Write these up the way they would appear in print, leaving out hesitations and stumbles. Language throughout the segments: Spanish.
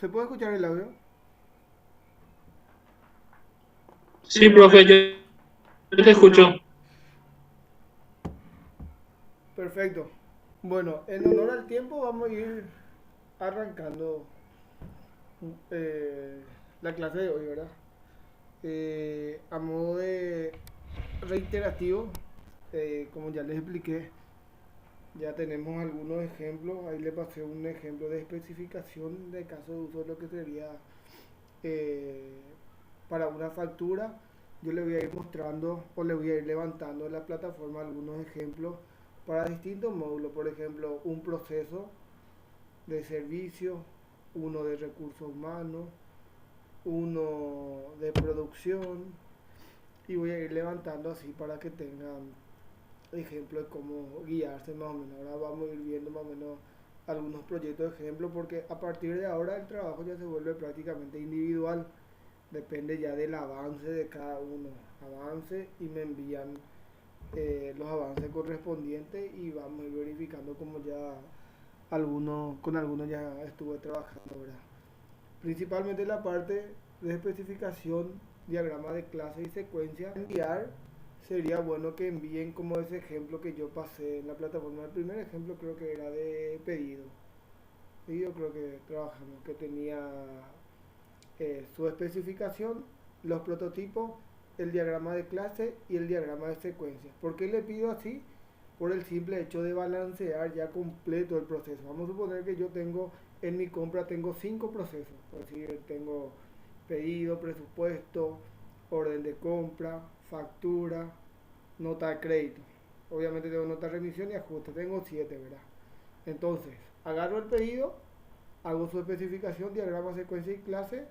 ¿Se puede escuchar el audio? Sí, profe, yo te escucho. Perfecto. Bueno, en honor al tiempo vamos a ir arrancando eh, la clase de hoy, ¿verdad? A modo de reiterativo, como ya les expliqué, ya tenemos algunos ejemplos. Ahí le pasé un ejemplo de especificación de caso de uso de lo que sería eh, para una factura. Yo le voy a ir mostrando o le voy a ir levantando en la plataforma algunos ejemplos para distintos módulos. Por ejemplo, un proceso de servicio, uno de recursos humanos, uno de producción, y voy a ir levantando así para que tengan ejemplo de cómo guiarse más o menos. Ahora vamos a ir viendo más o menos algunos proyectos de ejemplo porque a partir de ahora el trabajo ya se vuelve prácticamente individual. Depende ya del avance de cada uno. Avance y me envían los avances correspondientes y vamos a ir verificando como ya algunos, con algunos ya estuve trabajando, ¿verdad? Principalmente la parte de especificación, diagrama de clase y secuencia. Enviar sería bueno que envíen como ese ejemplo que yo pasé en la plataforma. El primer ejemplo creo que era de pedido. Y yo creo que trabajamos, que tenía su especificación, los prototipos, el diagrama de clase y el diagrama de secuencia. ¿Por qué le pido así? Por el simple hecho de balancear ya completo el proceso. Vamos a suponer que yo tengo en mi compra tengo 5 procesos, es decir, tengo pedido, presupuesto, orden de compra, factura, nota de crédito. Obviamente tengo nota de remisión y ajuste, tengo 7, ¿verdad? Entonces, agarro el pedido, hago su especificación, diagrama, secuencia y clase.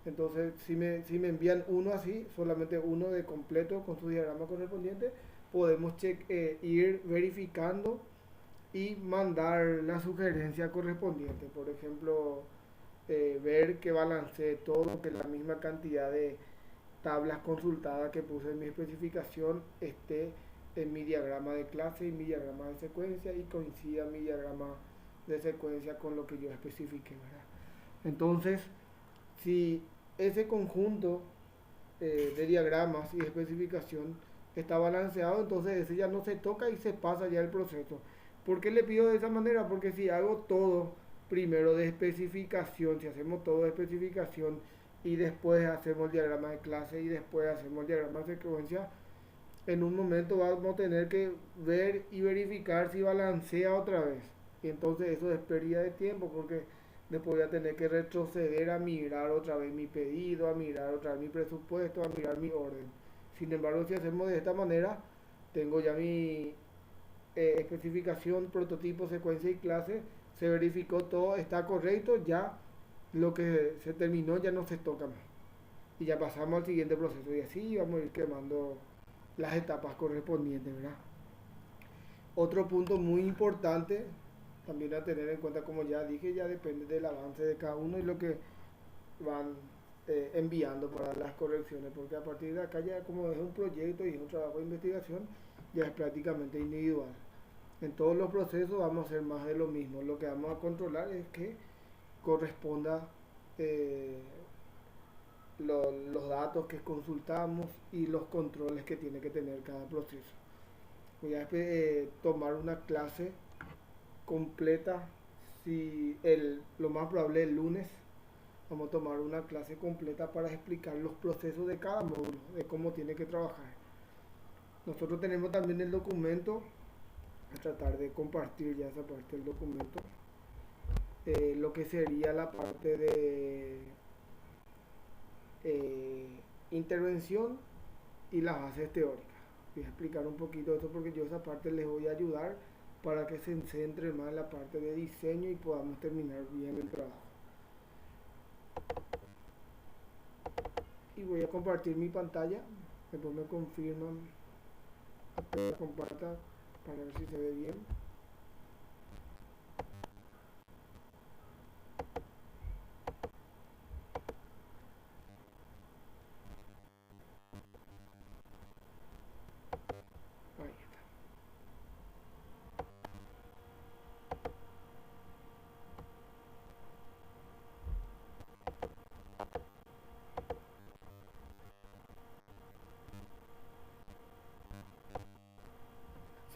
Entonces, si me envían uno así, solamente uno de completo con su diagrama correspondiente, podemos ir verificando y mandar la sugerencia correspondiente. Por ejemplo, ver que balancee todo, que la misma cantidad de tablas consultadas que puse en mi especificación esté en mi diagrama de clase y mi diagrama de secuencia y coincida mi diagrama de secuencia con lo que yo especifique, ¿verdad? Entonces, si ese conjunto de diagramas y especificación está balanceado, entonces ese ya no se toca y se pasa ya el proceso. ¿Por qué le pido de esa manera? Porque si hago todo primero de especificación, si hacemos todo de especificación y después hacemos el diagrama de clase y después hacemos el diagrama de secuencia, en un momento vamos a tener que ver y verificar si balancea otra vez. Y entonces eso es pérdida de tiempo porque después voy a tener que retroceder a mirar otra vez mi pedido, a mirar otra vez mi presupuesto, a mirar mi orden. Sin embargo, si hacemos de esta manera, tengo ya mi especificación, prototipo, secuencia y clase, se verificó todo, está correcto, ya lo que se terminó ya no se toca más. Y ya pasamos al siguiente proceso y así vamos a ir quemando las etapas correspondientes, ¿verdad? Otro punto muy importante también a tener en cuenta, como ya dije, ya depende del avance de cada uno y lo que van enviando para las correcciones, porque a partir de acá ya como es un proyecto y es un trabajo de investigación, ya es prácticamente individual. En todos los procesos vamos a hacer más de lo mismo. Lo que vamos a controlar es que corresponda eh, los datos que consultamos y los controles que tiene que tener cada proceso. Voy a tomar una clase completa, si lo más probable el lunes, vamos a tomar una clase completa para explicar los procesos de cada módulo, de cómo tiene que trabajar. Nosotros tenemos también el documento, a tratar de compartir ya esa parte del documento, lo que sería la parte de eh, intervención y las bases teóricas. Voy a explicar un poquito de eso porque yo esa parte les voy a ayudar para que se centre más en la parte de diseño y podamos terminar bien el trabajo. Y voy a compartir mi pantalla, después me confirman apenas comparta para ver si se ve bien. Ahí está.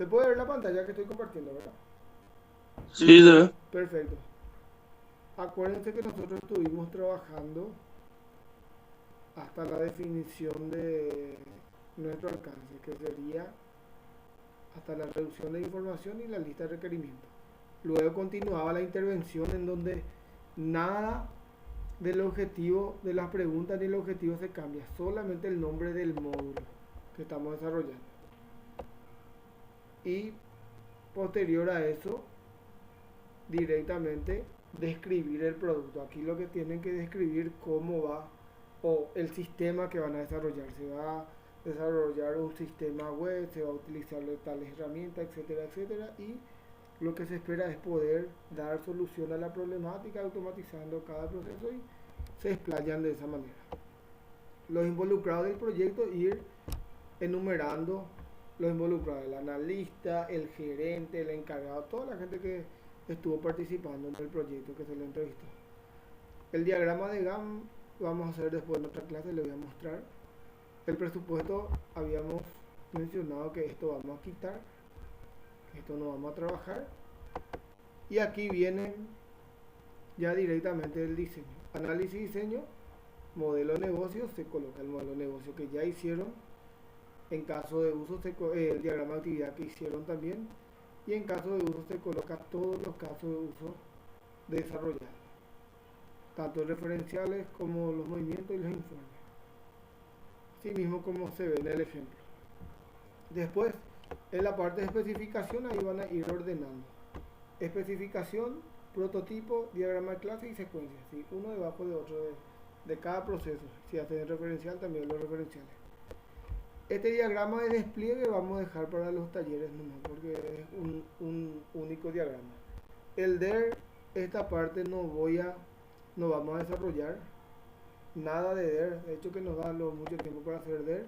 Se puede ver la pantalla que estoy compartiendo, ¿verdad? Sí, se ve. Perfecto. Acuérdense que nosotros estuvimos trabajando hasta la definición de nuestro alcance, que sería hasta la reducción de información y la lista de requerimientos. Luego continuaba la intervención en donde nada del objetivo de las preguntas ni el objetivo se cambia, solamente el nombre del módulo que estamos desarrollando. Y posterior a eso, directamente describir el producto. Aquí lo que tienen que describir cómo va o el sistema que van a desarrollar. Se va a desarrollar un sistema web, se va a utilizar tales herramientas, etcétera, etcétera. Y lo que se espera es poder dar solución a la problemática automatizando cada proceso y se explayan de esa manera. Los involucrados del proyecto, ir enumerando los involucrados, el analista, el gerente, el encargado, toda la gente que estuvo participando en el proyecto que se le entrevistó. El diagrama de GAM vamos a hacer después en otra clase, le voy a mostrar. El presupuesto, habíamos mencionado que esto vamos a quitar, esto no vamos a trabajar. Y aquí viene ya directamente el diseño. Análisis y diseño, modelo de negocio, se coloca el modelo de negocio que ya hicieron. En caso de uso, el diagrama de actividad que hicieron también. Y en caso de uso se coloca todos los casos de uso desarrollados, tanto referenciales como los movimientos y los informes, así mismo como se ve en el ejemplo. Después, en la parte de especificación, ahí van a ir ordenando especificación, prototipo, diagrama de clase y secuencia, ¿sí? Uno debajo de otro de cada proceso. Si hacen referencial, también los referenciales. Este diagrama de despliegue vamos a dejar para los talleres nomás, porque es un único diagrama. El DER, esta parte no vamos a desarrollar nada de DER, de hecho que nos da mucho tiempo para hacer DER,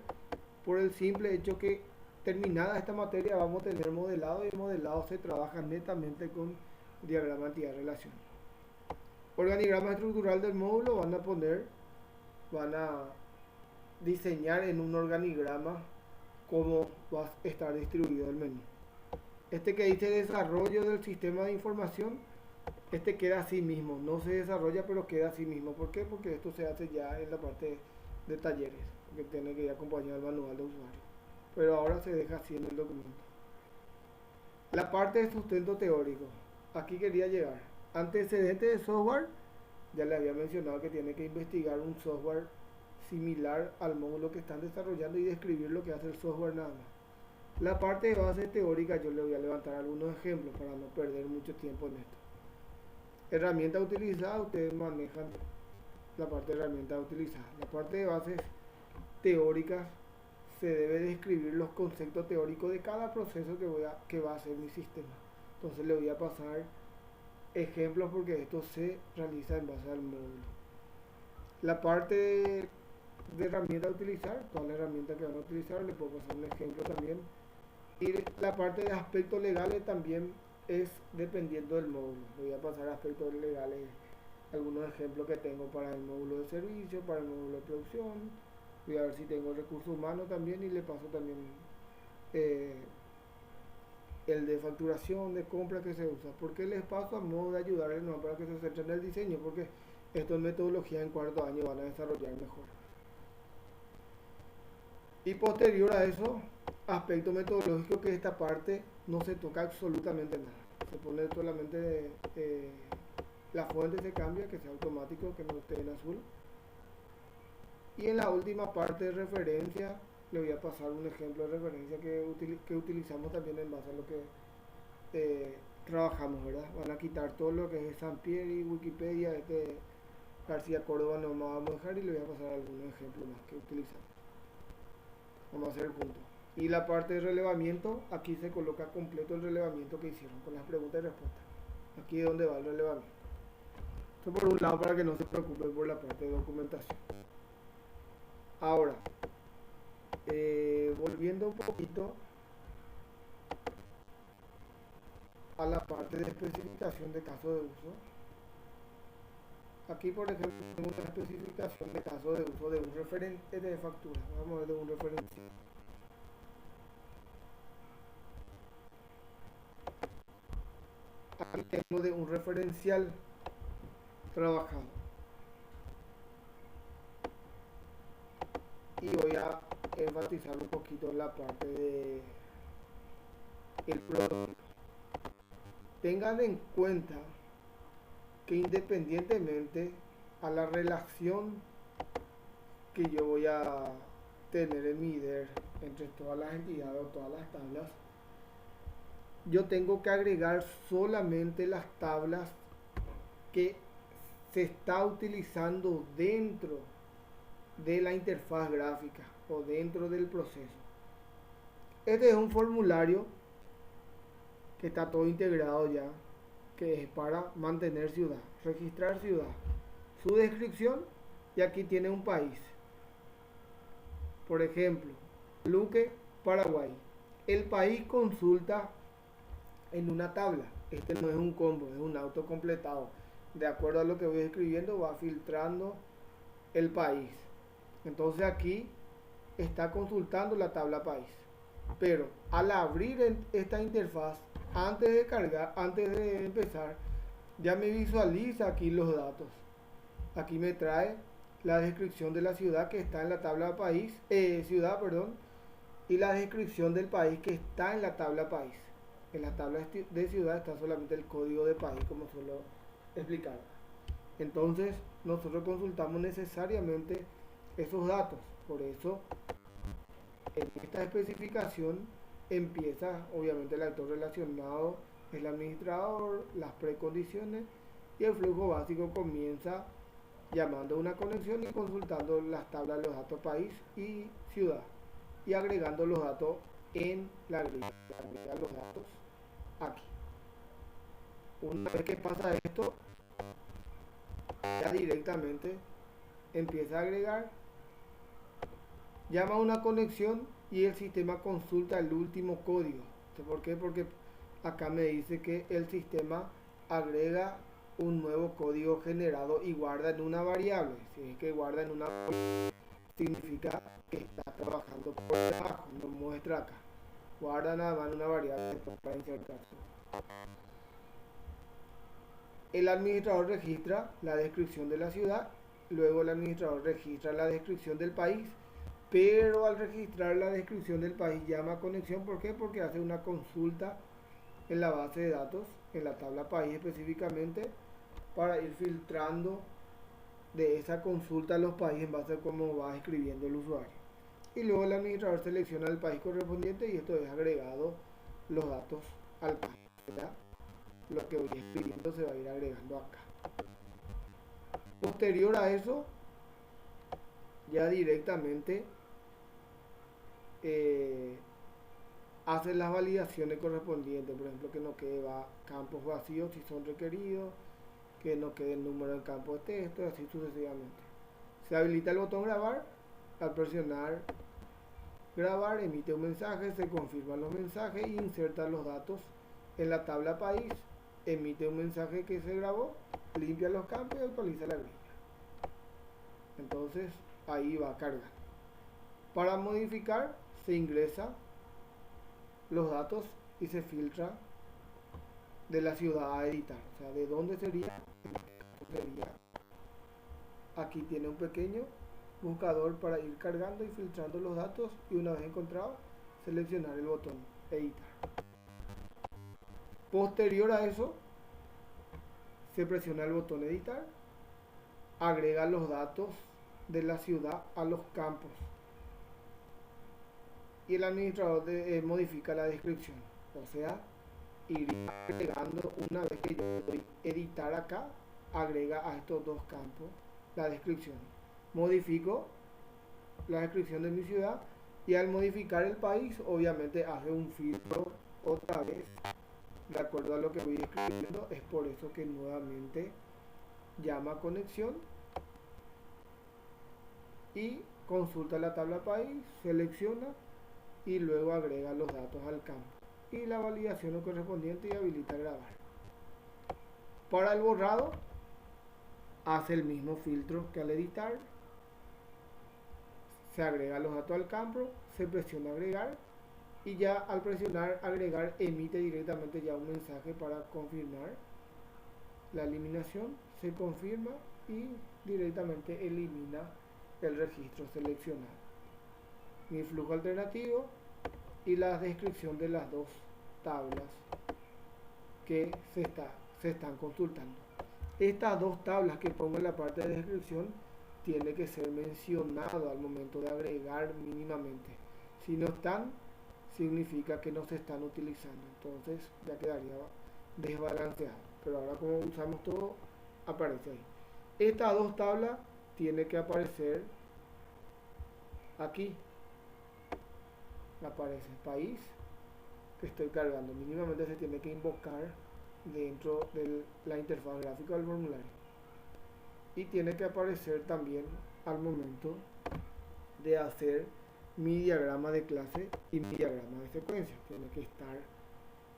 por el simple hecho que terminada esta materia vamos a tener modelado, y el modelado se trabaja netamente con diagrama de entidad de relación. Organigrama estructural del módulo, van a diseñar en un organigrama cómo va a estar distribuido el menú. Este que dice desarrollo del sistema de información, este queda así mismo, no se desarrolla pero queda así mismo. ¿Por qué? Porque esto se hace ya en la parte de talleres, que tiene que ir acompañado al manual de usuario, pero ahora se deja así en el documento. La parte de sustento teórico, aquí quería llegar. Antecedente de software, ya le había mencionado que tiene que investigar un software similar al módulo que están desarrollando y describir lo que hace el software nada más. La parte de base teórica, yo le voy a levantar algunos ejemplos para no perder mucho tiempo en esto. Herramienta utilizada, ustedes manejan la parte de herramienta utilizada. La parte de bases teóricas, se debe describir los conceptos teóricos de cada proceso que va a hacer mi sistema. Entonces le voy a pasar ejemplos porque esto se realiza en base al módulo. La parte de herramienta a utilizar, todas las herramientas que van a utilizar, le puedo pasar un ejemplo también. Y la parte de aspectos legales también es dependiendo del módulo. Le voy a pasar aspectos legales, algunos ejemplos que tengo para el módulo de servicio, para el módulo de producción. Voy a ver si tengo recursos humanos también y le paso también el de facturación, de compra que se usa. ¿Por qué les paso? A modo de ayudarles, no para que se centren en el diseño, porque esto en metodología en cuarto año van a desarrollar mejor. Y posterior a eso, aspecto metodológico, que esta parte no se toca absolutamente nada. Se pone solamente la fuente, se cambia, que sea automático, que no esté en azul. Y en la última parte de referencia, le voy a pasar un ejemplo de referencia que utilizamos también en base a lo que trabajamos, ¿verdad? Van a quitar todo lo que es Sampieri, Wikipedia, García Córdoba no vamos a dejar, y le voy a pasar algunos ejemplos más que utilizamos. Vamos a hacer juntos. Y la parte de relevamiento, aquí se coloca completo el relevamiento que hicieron con las preguntas y respuestas. Aquí es donde va el relevamiento. Esto por un lado, para que no se preocupen por la parte de documentación. Ahora, volviendo un poquito a la parte de especificación de caso de uso. Aquí, por ejemplo, tenemos una especificación de caso de uso de un referente de factura. Vamos a ver de un referente. Aquí tengo de un referencial trabajado. Y voy a enfatizar un poquito la parte de el prototipo. Tengan en cuenta que independientemente a la relación que yo voy a tener en mi IDER entre todas las entidades o todas las tablas, yo tengo que agregar solamente las tablas que se está utilizando dentro de la interfaz gráfica o dentro del proceso. Este es un formulario que está todo integrado ya, que es para mantener ciudad, registrar ciudad, su descripción, y aquí tiene un país. Por ejemplo, Luque, Paraguay. El país consulta en una tabla. Este no es un combo, es un auto completado. De acuerdo a lo que voy escribiendo, va filtrando el país. Entonces aquí está consultando la tabla país. Pero al abrir esta interfaz, antes de cargar, antes de empezar, ya me visualiza aquí los datos. Aquí me trae la descripción de la ciudad que está en la tabla país, ciudad, perdón, y la descripción del país que está en la tabla país. En la tabla de ciudad está solamente el código de país, como suelo explicar. Entonces, nosotros consultamos necesariamente esos datos. Por eso, en esta especificación empieza, obviamente, el actor relacionado, el administrador, las precondiciones, y el flujo básico comienza llamando a una conexión y consultando las tablas de los datos país y ciudad, y agregando los datos en la grilla. Agrega los datos aquí. Una vez que pasa esto, ya directamente empieza a agregar, llama a una conexión y el sistema consulta el último código. ¿Por qué? Porque acá me dice que el sistema agrega un nuevo código generado y guarda en una variable. Si es que guarda en una variable, significa que está trabajando por debajo, nos muestra acá. Guarda nada más en una variable para insertarse. El administrador registra la descripción de la ciudad, luego el administrador registra la descripción del país, pero al registrar la descripción del país llama a conexión. ¿Por qué? Porque hace una consulta en la base de datos, en la tabla país específicamente, para ir filtrando de esa consulta a los países en base a cómo va escribiendo el usuario. Y luego el administrador selecciona el país correspondiente y esto es agregado los datos al país, ¿verdad? Lo que voy escribiendo se va a ir agregando acá. Posterior a eso, ya directamente hace las validaciones correspondientes. Por ejemplo, que no quede campos vacíos si son requeridos, que no quede el número en campo de texto, así sucesivamente. Se habilita el botón grabar. Al presionar grabar, emite un mensaje, se confirman los mensajes y inserta los datos en la tabla país. Emite un mensaje que se grabó, limpia los campos y actualiza la grilla. Entonces ahí va a cargar. Para modificar, se ingresa los datos y se filtra de la ciudad a editar. O sea, de dónde sería. Aquí tiene un pequeño buscador para ir cargando y filtrando los datos, y una vez encontrado, seleccionar el botón editar. Posterior a eso, se presiona el botón editar, agrega los datos de la ciudad a los campos y el administrador modifica la descripción. O sea, iría agregando, una vez que yo doy editar acá, agrega a estos dos campos la descripción. Modifico la descripción de mi ciudad y al modificar el país, obviamente hace un filtro otra vez de acuerdo a lo que voy escribiendo. Es por eso que nuevamente llama a conexión y consulta la tabla país, selecciona y luego agrega los datos al campo y la validación correspondiente y habilita grabar. Para el borrado hace el mismo filtro que al editar, se agrega los datos al campo, se presiona agregar Y ya al presionar agregar emite directamente ya un mensaje para confirmar la eliminación, se confirma y directamente elimina el registro seleccionado. Mi flujo alternativo y la descripción de las dos tablas que se están consultando. Estas dos tablas que pongo en la parte de descripción tiene que ser mencionado al momento de agregar mínimamente. Si no están, significa que no se están utilizando, entonces ya quedaría desbalanceado. Pero ahora como usamos todo, aparece ahí. Estas dos tablas tiene que aparecer aquí. Aparece país que estoy cargando. Mínimamente se tiene que invocar dentro de la interfaz gráfica del formulario. Y tiene que aparecer también al momento de hacer mi diagrama de clase y mi diagrama de secuencia. Tiene que estar,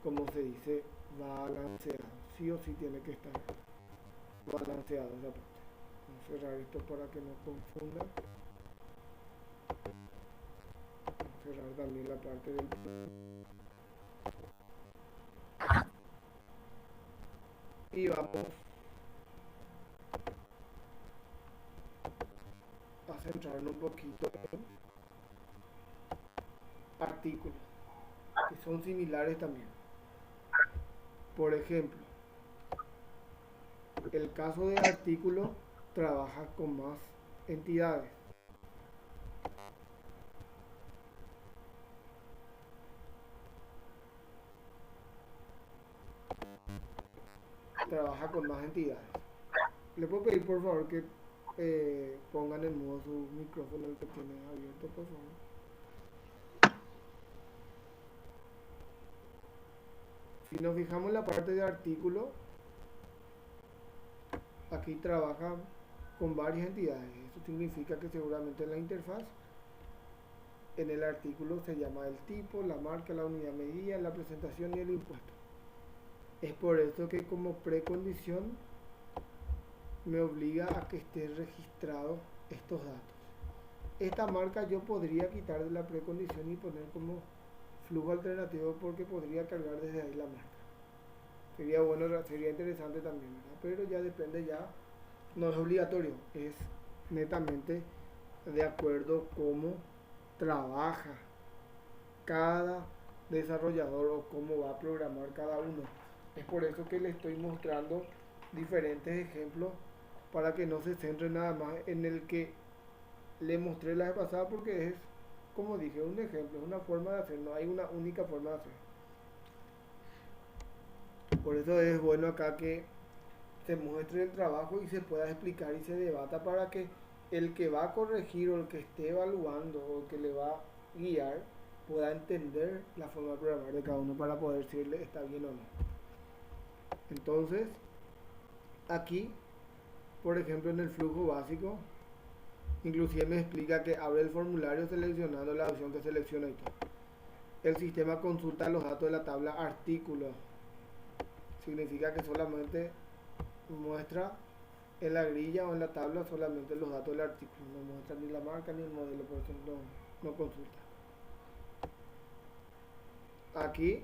como se dice, balanceado. Sí o sí tiene que estar balanceado esa parte. Vamos a cerrar esto para que no confunda. Vamos a cerrar también la parte del... Y vamos a centrarnos un poquito en artículos, que son similares también. Por ejemplo, el caso de artículo trabaja con más entidades. Trabaja con más entidades. Le puedo pedir por favor que pongan en modo su micrófono, el que tiene abierto, por favor. Si nos fijamos en la parte de artículo, aquí trabaja con varias entidades. Eso significa que seguramente en la interfaz, en el artículo se llama el tipo, la marca, la unidad medida, la presentación y el impuesto. Es por eso que como precondición me obliga a que esté registrado estos datos. Esta marca yo podría quitar de la precondición y poner como flujo alternativo porque podría cargar desde ahí la marca. Sería bueno, sería interesante también, ¿verdad? Pero ya depende, ya no es obligatorio, es netamente de acuerdo cómo trabaja cada desarrollador o cómo va a programar cada uno. Es por eso que le estoy mostrando diferentes ejemplos para que no se centre nada más en el que le mostré la vez pasada, porque es, como dije, un ejemplo, es una forma de hacer, no hay una única forma de hacer. Por eso es bueno acá que se muestre el trabajo y se pueda explicar y se debata para que el que va a corregir o el que esté evaluando o el que le va a guiar pueda entender la forma de programar de cada uno para poder decirle está bien o no. Entonces, aquí, por ejemplo, en el flujo básico, inclusive me explica que abre el formulario seleccionando la opción que selecciona y todo. El sistema consulta los datos de la tabla artículos. Significa que solamente muestra en la grilla o en la tabla solamente los datos del artículo. No muestra ni la marca ni el modelo, por eso no consulta. Aquí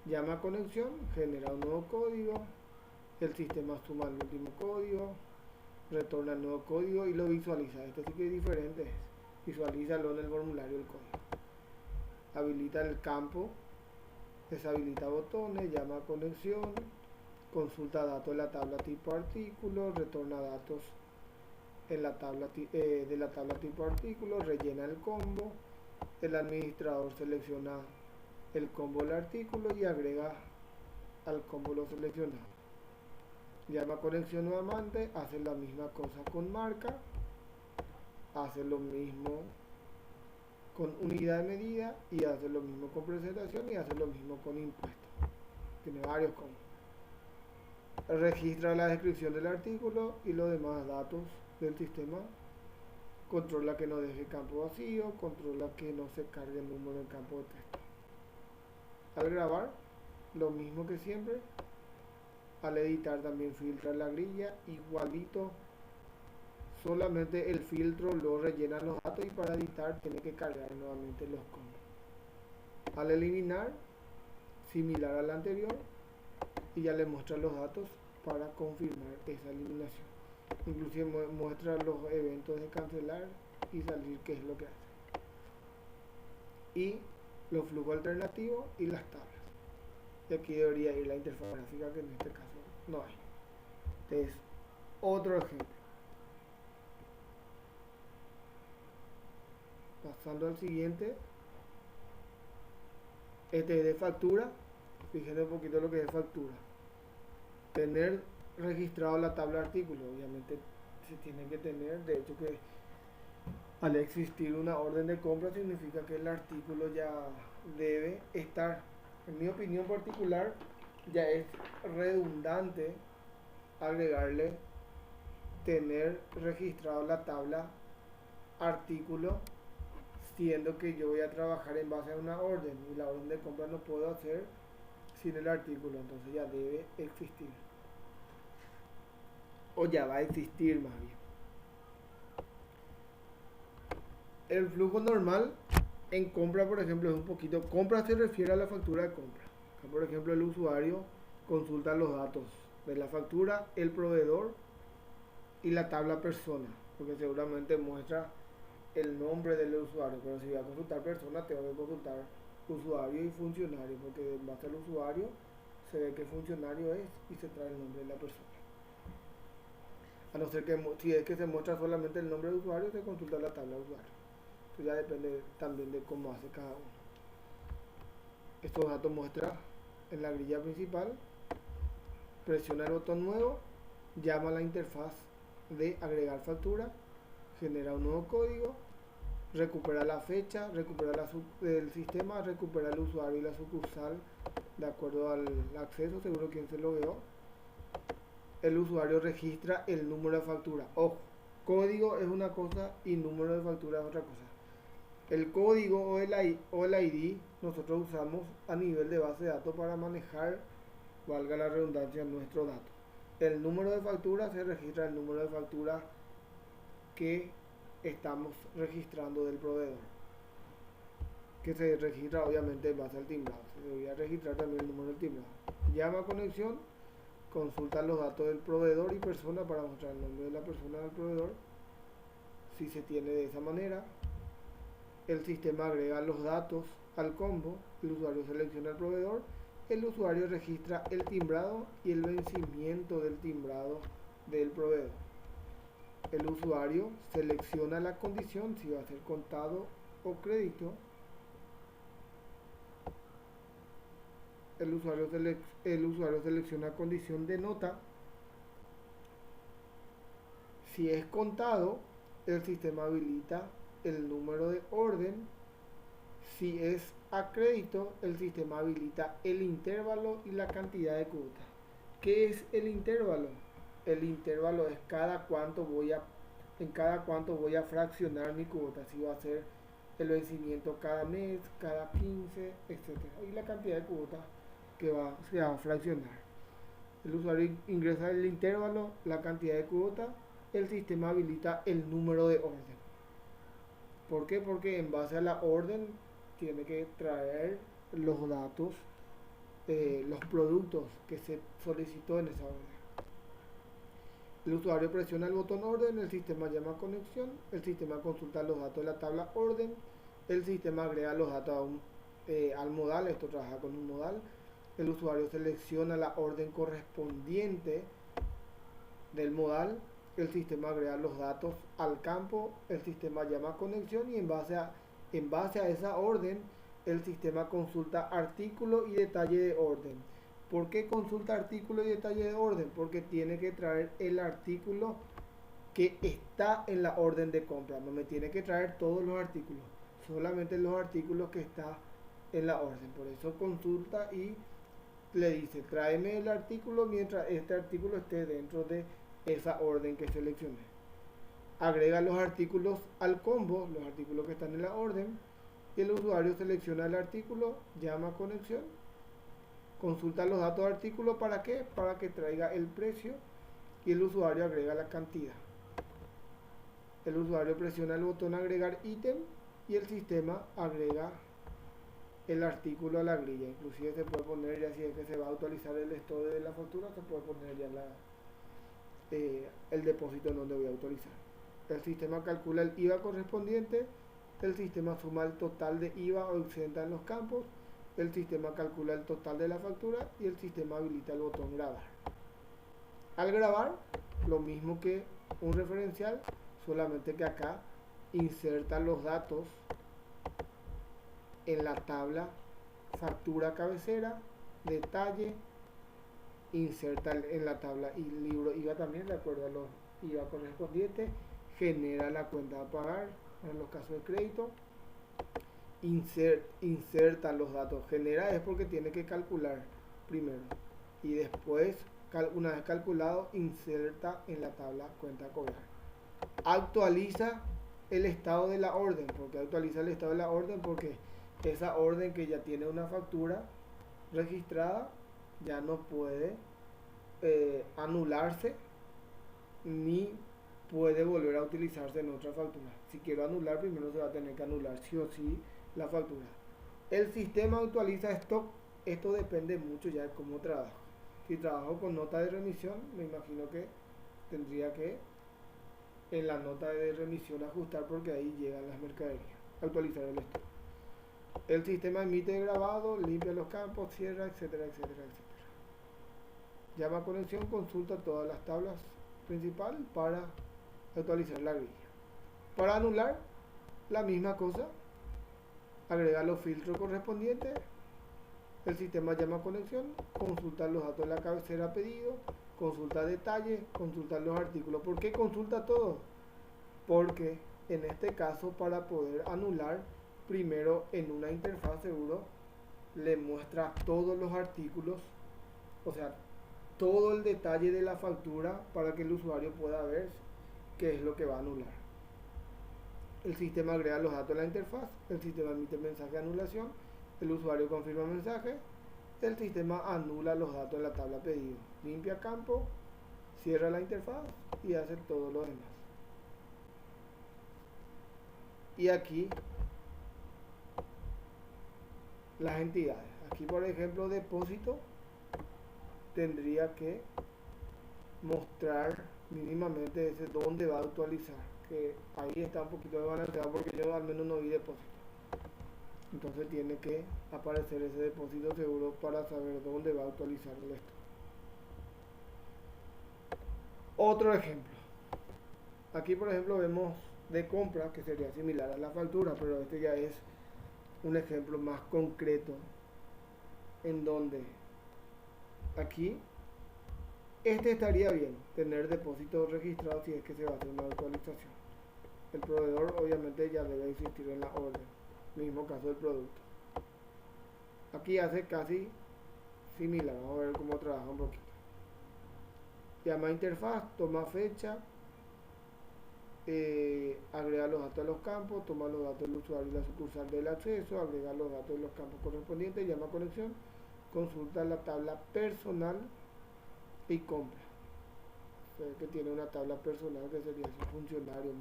llama a conexión, genera un nuevo código, el sistema suma el último código, retorna el nuevo código y lo visualiza. Esto sí que es diferente, visualízalo en el formulario el código. Habilita el campo, deshabilita botones, llama a conexión, consulta datos de la tabla tipo artículo, retorna datos en la tabla de la tabla tipo artículo, rellena el combo, el administrador selecciona el combo del artículo y agrega al combo lo seleccionado. Llama conexión nuevamente, hace la misma cosa con marca, hace lo mismo con unidad de medida y hace lo mismo con presentación y hace lo mismo con impuesto. Tiene varios combos. Registra la descripción del artículo y los demás datos del sistema. Controla que no deje campo vacío, controla que no se cargue el número en campo de texto. Al grabar, lo mismo que siempre. Al editar también filtra la grilla, igualito, solamente el filtro lo rellena los datos y para editar tiene que cargar nuevamente los combos. Al eliminar, similar al anterior, y ya le muestra los datos para confirmar esa eliminación. Inclusive muestra los eventos de cancelar y salir, qué es lo que hace. Y los flujos alternativos y las tablas. Y aquí debería ir la interfaz gráfica, que en este caso no hay. Entonces, otro ejemplo. Pasando al siguiente. Este es de factura. Fíjense un poquito lo que es factura. Tener registrado la tabla de artículos. Obviamente se tiene que tener. De hecho, que al existir una orden de compra significa que el artículo ya debe estar. En mi opinión particular, ya es redundante agregarle tener registrado la tabla artículo, siendo que yo voy a trabajar en base a una orden, y la orden de compra no puedo hacer sin el artículo, entonces ya debe existir, o ya va a existir más bien. El flujo normal en compra, por ejemplo, es un poquito. Compra se refiere a la factura de compra. Acá, por ejemplo, el usuario consulta los datos de la factura, el proveedor y la tabla persona, porque seguramente muestra el nombre del usuario, pero si voy a consultar persona, tengo que consultar usuario y funcionario, porque en base al usuario se ve qué funcionario es y se trae el nombre de la persona. A no ser que, si es que se muestra solamente el nombre del usuario, se consulta la tabla de usuario. Ya depende también de cómo hace cada uno. Estos datos muestra en la grilla principal, presiona el botón nuevo, llama a la interfaz de agregar factura, genera un nuevo código, recupera la fecha, recupera el sistema, recupera el usuario y la sucursal de acuerdo al acceso, seguro quien se logueó. El usuario registra el número de factura. Ojo, código es una cosa y número de factura es otra cosa. El código o el ID nosotros usamos a nivel de base de datos para manejar, valga la redundancia, nuestros datos. El número de factura se registra el número de factura que estamos registrando del proveedor, que se registra obviamente en base al timbrado. Se debería registrar también el número del timbrado. Llama a conexión, consulta los datos del proveedor y persona para mostrar el nombre de la persona del proveedor. Si se tiene de esa manera, el sistema agrega los datos al combo, el usuario selecciona el proveedor, el usuario registra el timbrado y el vencimiento del timbrado del proveedor. El usuario selecciona la condición, si va a ser contado o crédito. El usuario selecciona condición de nota. Si es contado, el sistema habilita el número de orden. Si es a crédito, el sistema habilita el intervalo y la cantidad de cuota. ¿Qué es el intervalo? El intervalo es en cada cuánto voy a fraccionar mi cuota, si va a ser el vencimiento cada mes, cada 15, etc. Y la cantidad de cuota que se va a fraccionar. El usuario ingresa el intervalo, la cantidad de cuota, el sistema habilita el número de orden. ¿Por qué? Porque en base a la orden tiene que traer los datos, los productos que se solicitó en esa orden. El usuario presiona el botón orden, el sistema llama a conexión, el sistema consulta los datos de la tabla orden, el sistema agrega los datos al modal, esto trabaja con un modal, el usuario selecciona la orden correspondiente del modal, el sistema agrega los datos al campo, el sistema llama a conexión y en base a esa orden el sistema consulta artículo y detalle de orden. ¿Por qué consulta artículo y detalle de orden? Porque tiene que traer el artículo que está en la orden de compra. No me tiene que traer todos los artículos, solamente los artículos que están en la orden. Por eso consulta y le dice, tráeme el artículo mientras este artículo esté dentro de esa orden que seleccioné. Agrega los artículos al combo, los artículos que están en la orden, y el usuario selecciona el artículo, llama a conexión, consulta los datos del artículo. ¿Para qué? Para que traiga el precio, y el usuario agrega la cantidad. El usuario presiona el botón agregar ítem y el sistema agrega el artículo a la grilla. Inclusive se puede poner, ya si es que se va a actualizar el stock de la factura, se puede poner ya el depósito en donde voy a autorizar. El sistema calcula el IVA correspondiente, el sistema suma el total de IVA o exenta en los campos, el sistema calcula el total de la factura y el sistema habilita el botón grabar. Al grabar, lo mismo que un referencial, solamente que acá inserta los datos en la tabla factura cabecera, detalle, inserta en la tabla y libro IVA también, de acuerdo a los IVA correspondientes, genera la cuenta a pagar en los casos de crédito, inserta los datos, genera es porque tiene que calcular primero y después, una vez calculado, inserta en la tabla cuenta a cobrar. Actualiza el estado de la orden, porque actualiza el estado de la orden porque esa orden que ya tiene una factura registrada ya no puede anularse ni puede volver a utilizarse en otra factura. Si quiero anular, primero se va a tener que anular sí o sí la factura. El sistema actualiza stock. Esto depende mucho ya de cómo trabajo. Si trabajo con nota de remisión, me imagino que tendría que en la nota de remisión ajustar porque ahí llegan las mercaderías. Actualizar el stock. El sistema emite grabado, limpia los campos, cierra, etcétera, etcétera, etcétera. Llama a conexión, consulta todas las tablas principales para actualizar la grilla. Para anular, la misma cosa. Agrega los filtros correspondientes. El sistema llama a conexión, consulta los datos de la cabecera pedido, consulta detalles, consulta los artículos. ¿Por qué consulta todo? Porque en este caso, para poder anular, primero en una interfaz seguro le muestra todos los artículos, o sea, todo el detalle de la factura para que el usuario pueda ver qué es lo que va a anular. El sistema agrega los datos de la interfaz, el sistema emite mensaje de anulación, el usuario confirma el mensaje, el sistema anula los datos de la tabla pedido, limpia campo, cierra la interfaz y hace todo lo demás. Y aquí las entidades. Aquí, por ejemplo, depósito tendría que mostrar mínimamente ese dónde va a actualizar, que ahí está un poquito desbalanceado porque yo al menos no vi depósito. Entonces tiene que aparecer ese depósito seguro para saber dónde va a actualizar esto. Otro ejemplo. Aquí, por ejemplo, vemos de compra, que sería similar a la factura, pero este ya es un ejemplo más concreto en donde aquí este estaría bien tener depósitos registrados si es que se va a hacer una actualización. El proveedor obviamente ya debe existir en la orden, mismo caso del producto. Aquí hace casi similar, vamos a ver cómo trabaja un poquito. Llama a interfaz, toma fecha, agrega los datos de los campos, toma los datos del usuario y la sucursal del acceso, agrega los datos de los campos correspondientes, llama a conexión, consulta la tabla personal y compra. O sea, que tiene una tabla personal que sería su funcionario.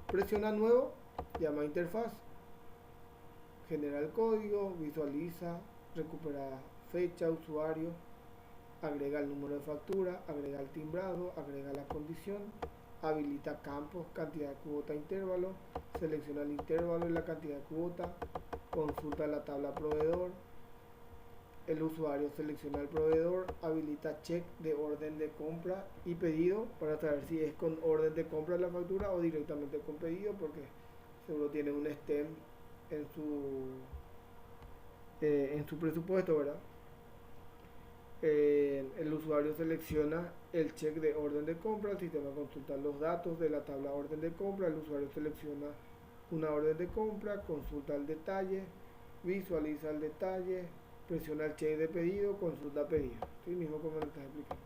Presiona nuevo, llama a interfaz, genera el código, visualiza, recupera fecha, usuario, agrega el número de factura, agrega el timbrado, agrega la condición, habilita campos, cantidad de cuota, intervalo, selecciona el intervalo y la cantidad de cuota, consulta la tabla proveedor, el usuario selecciona el proveedor, habilita check de orden de compra y pedido para saber si es con orden de compra la factura o directamente con pedido, porque seguro tiene un stem en su presupuesto, ¿verdad? El usuario selecciona el check de orden de compra, el sistema consulta los datos de la tabla orden de compra, el usuario selecciona una orden de compra, consulta el detalle, visualiza el detalle, presiona el check de pedido, consulta pedido. Sí, mismo como lo estás explicando.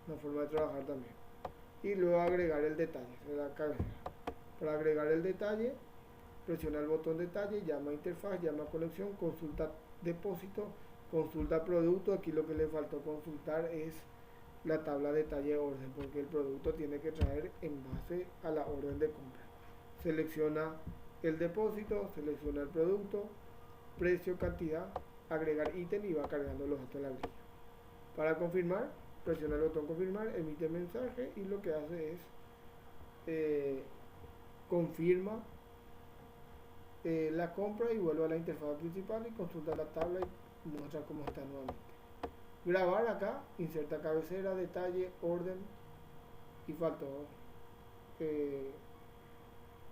Una forma de trabajar también. Y luego agregar el detalle, se da cabecera. Para agregar el detalle, presiona el botón detalle, llama a interfaz, llama a conexión, consulta depósito, consulta producto. Aquí lo que le faltó consultar es la tabla detalle de orden, porque el producto tiene que traer en base a la orden de compra. Selecciona el depósito, selecciona el producto, precio, cantidad, agregar ítem y va cargando los datos de la grilla. Para confirmar, presiona el botón confirmar, emite mensaje y lo que hace es confirma la compra y vuelve a la interfaz principal y consulta la tabla y muestra cómo está nuevamente. Grabar acá, inserta cabecera, detalle, orden y faltó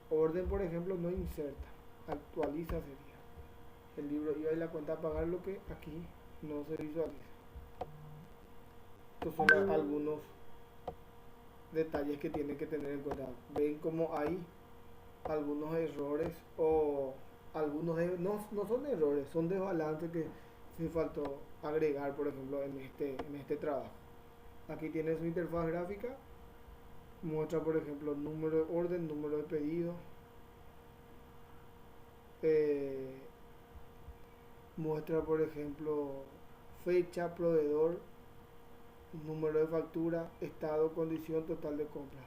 orden, por ejemplo, no inserta, actualiza sería. El libro IVA y la cuenta a pagar, lo que aquí no se visualiza. Estos son algunos detalles que tienen que tener en cuenta. Ven como hay algunos errores o algunos no son errores, son desbalances que se faltó agregar, por ejemplo, en este trabajo. Aquí tiene su interfaz gráfica, muestra, por ejemplo, número de orden, número de pedido, muestra, por ejemplo, fecha, proveedor, número de factura, estado, condición, total de compra.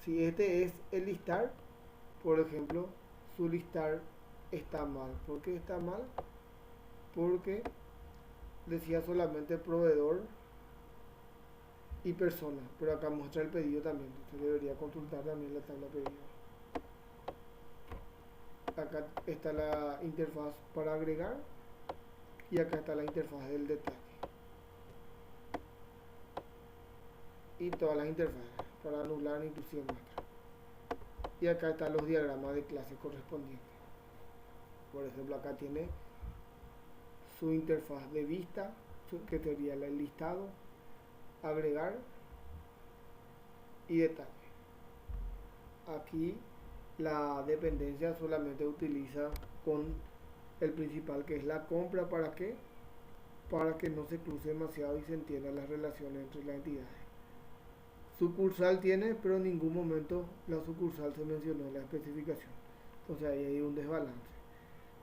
Si este es el listar, por ejemplo, su listar está mal. ¿Por qué está mal? Porque decía solamente proveedor y persona, pero acá muestra el pedido también. Usted debería consultar también la tabla pedido. Acá está la interfaz para agregar y acá está la interfaz del detalle y todas las interfaces para anular inclusive muestra. Y acá están los diagramas de clase correspondientes. Por ejemplo, acá tiene su interfaz de vista, que sería el listado, agregar y detalle. Aquí la dependencia solamente utiliza con el principal, que es la compra. ¿Para qué? Para que no se cruce demasiado y se entiendan las relaciones entre las entidades. Sucursal tiene, pero en ningún momento la sucursal se mencionó en la especificación. Entonces ahí hay un desbalance.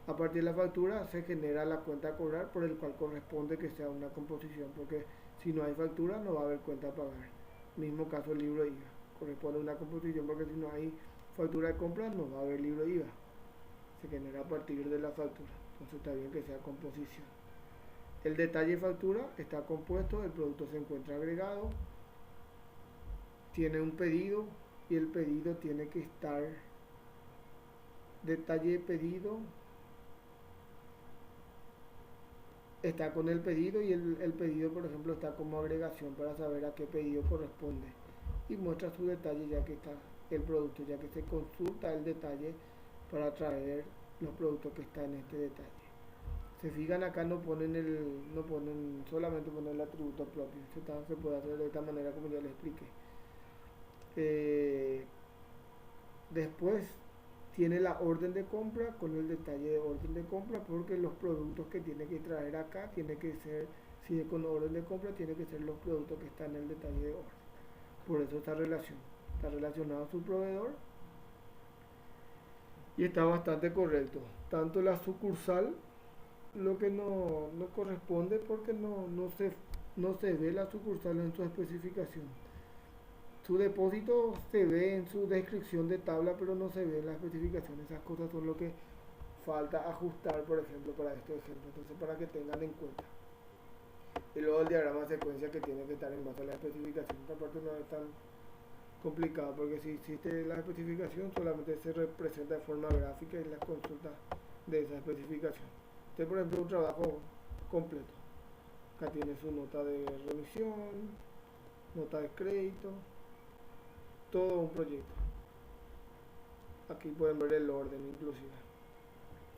A partir de la factura se genera la cuenta a cobrar, por el cual corresponde que sea una composición, porque si no hay factura no va a haber cuenta a pagar. Mismo caso el libro IVA, corresponde a una composición, porque si no hay factura de compra no va a haber libro IVA. Se genera a partir de la factura, entonces está bien que sea composición. El detalle de factura está compuesto, el producto se encuentra agregado, tiene un pedido y el pedido tiene que estar, detalle de pedido, está con el pedido y el pedido, por ejemplo, está como agregación para saber a qué pedido corresponde y muestra su detalle ya que está el producto, ya que se consulta el detalle para traer los productos que están en este detalle. Se fijan acá, no ponen solamente ponen el atributo propio. Se puede hacer de esta manera como ya les expliqué. Después tiene la orden de compra con el detalle de orden de compra, porque los productos que tiene que traer acá tiene que ser, si es con orden de compra, tiene que ser los productos que están en el detalle de orden. Por eso esta relación está relacionado a su proveedor y está bastante correcto. Tanto la sucursal, lo que no corresponde, porque no se ve la sucursal en su especificación. Su depósito se ve en su descripción de tabla, pero no se ve en la especificación. Esas cosas son lo que falta ajustar, por ejemplo, para este ejemplo. Entonces, para que tengan en cuenta. Y luego el diagrama de secuencia, que tiene que estar en base a la especificación. Esta parte no es tan complicada, porque si existe la especificación, solamente se representa de forma gráfica y la consulta de esa especificación. Este, por ejemplo, un trabajo completo. Acá tiene su nota de remisión, nota de crédito, todo un proyecto. Aquí pueden ver el orden inclusive.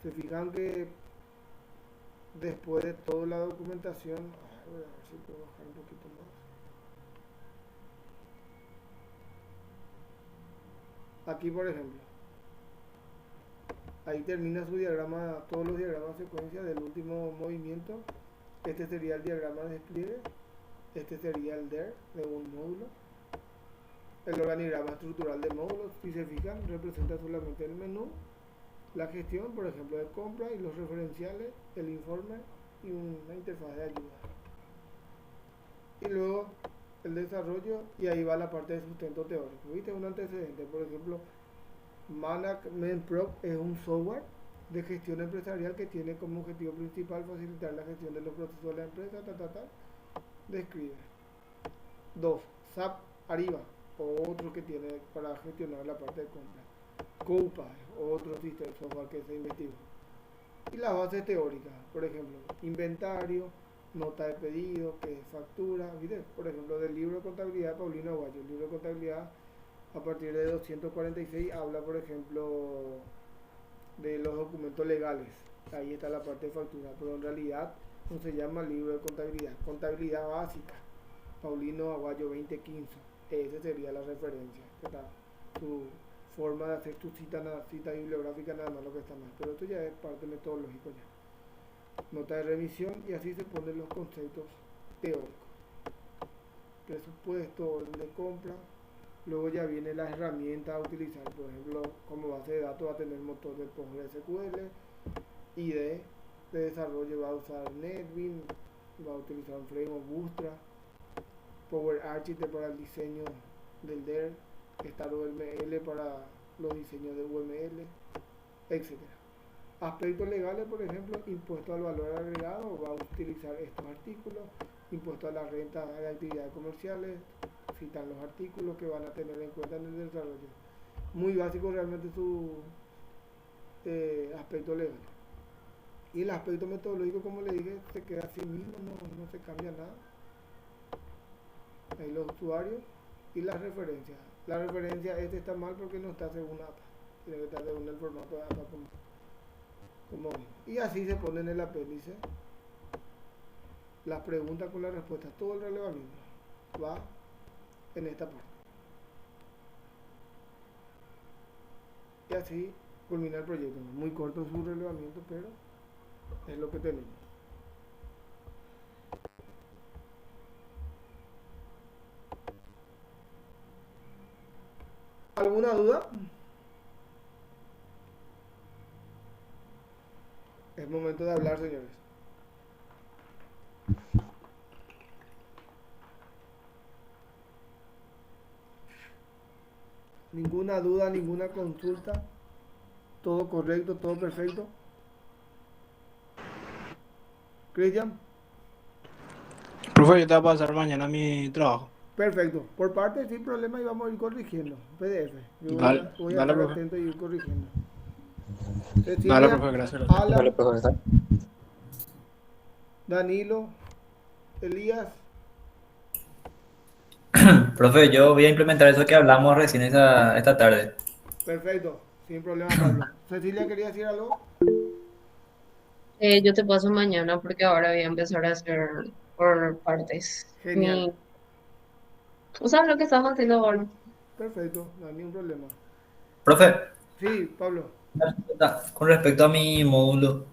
Se fijan que después de toda la documentación, voy a ver si puedo bajar un poquito más. Aquí, por ejemplo, ahí termina su diagrama, todos los diagramas de secuencia del último movimiento. Este sería el diagrama de despliegue, este sería el DER de un módulo. El organigrama estructural de módulos, si se fijan, representa solamente el menú, la gestión, por ejemplo, de compra y los referenciales, el informe y una interfaz de ayuda. Y luego el desarrollo, y ahí va la parte de sustento teórico. ¿Viste? Un antecedente, por ejemplo, Management Pro es un software de gestión empresarial que tiene como objetivo principal facilitar la gestión de los procesos de la empresa, describe. 2. SAP Ariba, otro que tiene para gestionar la parte de compra. Coupa, otro sistema de software que se investigó. Y las bases teóricas, por ejemplo, inventario, nota de pedido, que es factura, ¿viste? Por ejemplo, del libro de contabilidad de Paulino Aguayo. El libro de contabilidad a partir de 246 habla, por ejemplo, de los documentos legales. Ahí está la parte de factura, pero en realidad no se llama libro de contabilidad, contabilidad básica. Paulino Aguayo 2015. Esa sería la referencia. ¿Verdad? Tu forma de hacer tu cita bibliográfica nada más lo que está mal. Pero esto ya es parte metodológico ya. Nota de revisión y así se ponen los conceptos teóricos. Presupuesto, orden de compra. Luego ya viene la herramienta a utilizar. Por ejemplo, como base de datos va a tener motor de PostgreSQL. IDE de desarrollo va a usar NetBeans. Va a utilizar un framework Bootstrap. Power Architect para el diseño del DER, Star UML para los diseños de UML, etc. Aspectos legales, por ejemplo, impuesto al valor agregado, va a utilizar estos artículos, impuesto a la renta de actividades comerciales, citan los artículos que van a tener en cuenta en el desarrollo. Muy básico realmente su aspecto legal. Y el aspecto metodológico, como le dije, se queda así mismo, no se cambia nada. Ahí los usuarios y las referencias. La referencia está mal porque no está según APA. Tiene que estar según el formato de APA como y así se pone en el apéndice las preguntas con las respuestas. Todo el relevamiento va en esta parte. Y así culmina el proyecto. Muy corto su relevamiento, pero es lo que tenemos. ¿Alguna duda? Es momento de hablar, señores. Ninguna duda, ninguna consulta. Todo correcto, todo perfecto. Cristian. Profe, yo te voy a pasar mañana mi trabajo. Perfecto. Por parte, sin problema, y vamos a ir corrigiendo. PDF. Yo Dale, voy a dale, estar profe. atento y ir corrigiendo. Dale, Cecilia, profe, gracias. Alan, profesor. Danilo, Elías. Profe, yo voy a implementar eso que hablamos recién esta tarde. Perfecto. Sin problema, Pablo. Cecilia, ¿quería decir algo? Yo te paso mañana porque ahora voy a empezar a hacer por partes. Genial. ¿Tú sabes lo que estamos haciendo ahora? Perfecto. No hay ningún problema. Profe, Sí, Pablo. con respecto a mi módulo,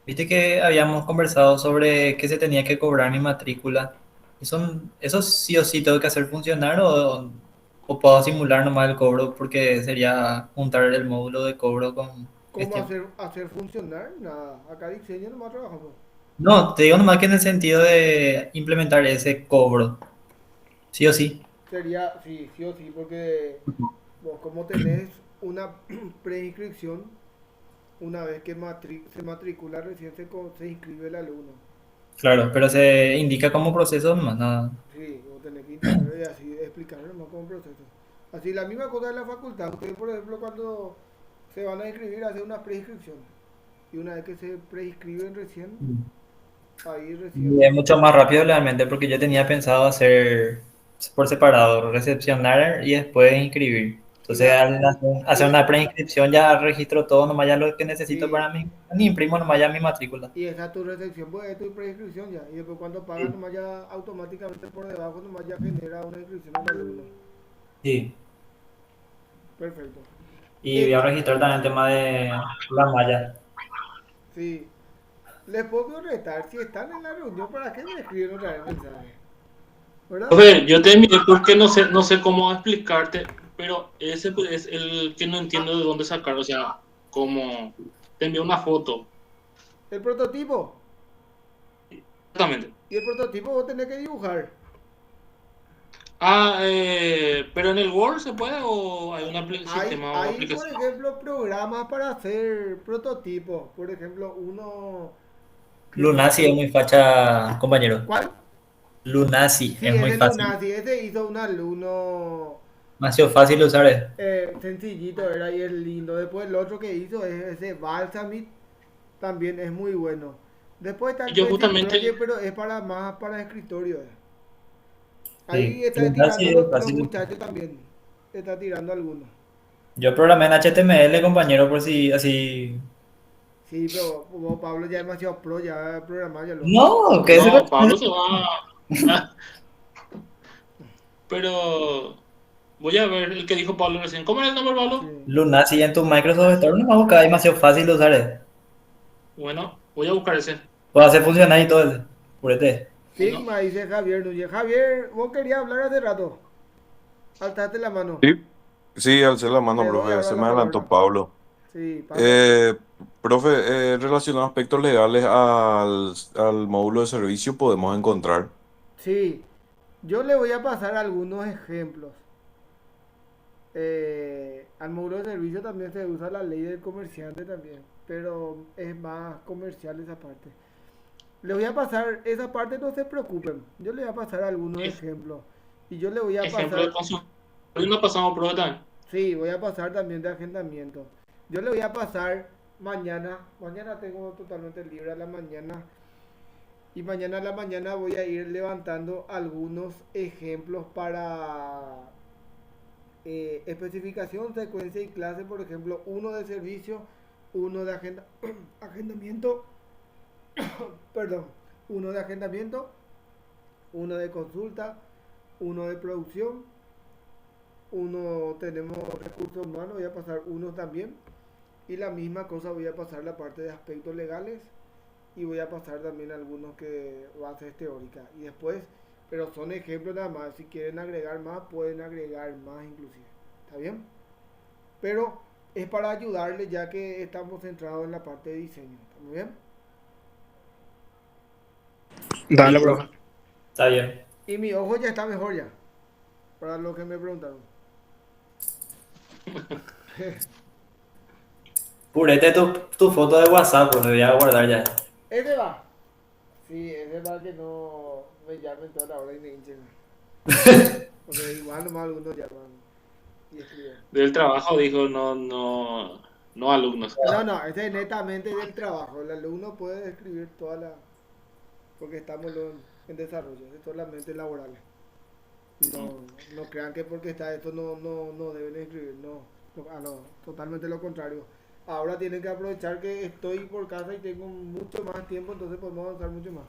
viste que habíamos conversado sobre que se tenía que cobrar mi matrícula. ¿Eso sí o sí tengo que hacer funcionar o puedo simular nomás el cobro porque sería juntar el módulo de cobro con ¿Cómo gestión? hacer funcionar? Nada. Acá diseño nomás trabajamos. No, te digo nomás que en el sentido de implementar ese cobro, sí o sí. Sería, sí o sí, porque vos como tenés una preinscripción, una vez que se matricula recién se inscribe el alumno. Claro, pero se indica como proceso más nada. Sí, vos tenés que indicarlo y así explicarlo nomás como proceso. Así la misma cosa de la facultad. Ustedes, por ejemplo, cuando se van a inscribir, hacen una preinscripción. Y una vez que se preinscriben recién, ahí Y es recién. mucho más rápido realmente porque yo tenía pensado hacer por separado, recepcionar y después inscribir. Y Entonces la, al y hacer la, una preinscripción ya registro todo, nomás ya lo que necesito sí, para mí, ni imprimo nomás ya mi matrícula. y esa es tu recepción, pues es tu preinscripción ya. Y después cuando pagas, Sí. nomás ya automáticamente por debajo, nomás ya genera una inscripción al alumno. Sí. Perfecto. Y voy Eh, a registrar también el tema de la malla. sí. Les puedo retar, si están en la reunión, ¿para qué me escriben otra vez mensaje? A ¿Verdad? ver, yo te miré porque no sé cómo explicarte, pero ese pues, es el que no Ah, entiendo de dónde sacar. O sea, como te envié una foto. el prototipo. Exactamente. Y el prototipo vos tenés que dibujar. Pero en el Word se puede o hay un sistema o Hay, por aplicación. ejemplo, programas para hacer prototipos. Por ejemplo, uno que Lunasi es muy facha, compañero. ¿cuál? Lunasi Sí, es muy ese fácil. Lunasi, ese hizo un alumno Demasiado fácil de usar. sencillito, era y es lindo. Después el otro que hizo es ese Balsamic, también es muy bueno. Después está el Yo Basic justamente, Project, pero es para más para escritorio. Sí, Ahí está Lunasi tirando es los fácil. muchachos también. Está tirando algunos. Yo programé en HTML, compañero, por si así. Sí, pero como Pablo ya es demasiado pro, ya programar ya lo. No, que ese. no, Pablo se va. Ah, pero voy a ver el que dijo Pablo recién. ¿Cómo era el nombre, Pablo? Sí. Lunasi en tu Microsoft Store no me busca, es demasiado fácil de usar. Bueno, voy a buscar ese. Puedo hacer funcionar y todo ese. Purete. Bueno, Figma, dice Javier Núñez. Javier, vos querías hablar hace rato. Alzate la mano. Sí, sí, alcé la mano, Te doy profe. ahora Se la me adelantó palabra. Pablo. Sí, Pablo. Eh, Profe, relacionado a aspectos legales al módulo de servicio podemos encontrar. Sí, yo le voy a pasar algunos ejemplos. Al módulo de servicio también se usa la ley del comerciante también, pero es más comercial esa parte. Le voy a pasar esa parte, no se preocupen. Yo le voy a pasar algunos ej- ejemplos. Y yo le voy a ejemplo de pasar, consultorio no pasamos prueba también. sí, voy a pasar también de agendamiento. Yo le voy a pasar mañana. Mañana tengo totalmente libre a la mañana. Y mañana a la mañana voy a ir levantando algunos ejemplos para especificación, secuencia y clase, por ejemplo, uno de servicio, uno de agendamiento, perdón, uno de agendamiento, uno de consulta, uno de producción, uno tenemos recursos humanos, voy a pasar uno también, y la misma cosa voy a pasar la parte de aspectos legales y voy a pasar también algunos que bases teóricas y después, pero son ejemplos nada más, si quieren agregar más pueden agregar más inclusive, ¿está bien? Pero es para ayudarles ya que estamos centrados en la parte de diseño, ¿está muy bien? Dale, profe. Está bien. Y mi ojo ya está mejor ya, para lo que me preguntaron. Purete tu foto de WhatsApp, pues lo voy a guardar ya. Ese va. Sí, ese va que no me llamen toda la hora y me hinchen. Porque igual nomás algunos llaman y escriben. Del trabajo dijo, no, no, no alumnos. No, no, este es netamente del trabajo. El alumno puede escribir toda la... Porque estamos en desarrollo, es solamente laborales. No, no crean que porque está esto no deben escribir, no. No, totalmente lo contrario. Ahora tienen que aprovechar que estoy por casa y tengo mucho más tiempo, entonces podemos avanzar mucho más.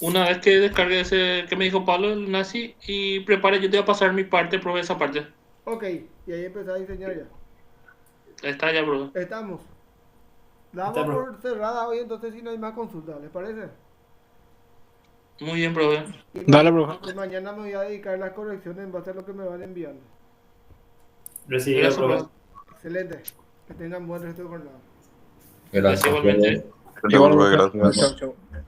Una vez que descargue ese que me dijo Pablo, el nazi, y prepare, yo te voy a pasar mi parte, pruebe esa parte. Ok, y ahí empezar a diseñar ya. Ahí está ya, bro. Estamos. Está, Damos profe. por cerrada hoy, entonces si no hay más consultas, ¿les parece? Muy bien, profe. Dale, profe. Y mañana me voy a dedicar a las correcciones en base a lo que me van enviando. Recibido, Gracias, profe. profe. Excelente. Que tengan buen resto de jornada. Gracias Gracias. igualmente. Pero, Igual, profe, profe. gracias. Chau, chau.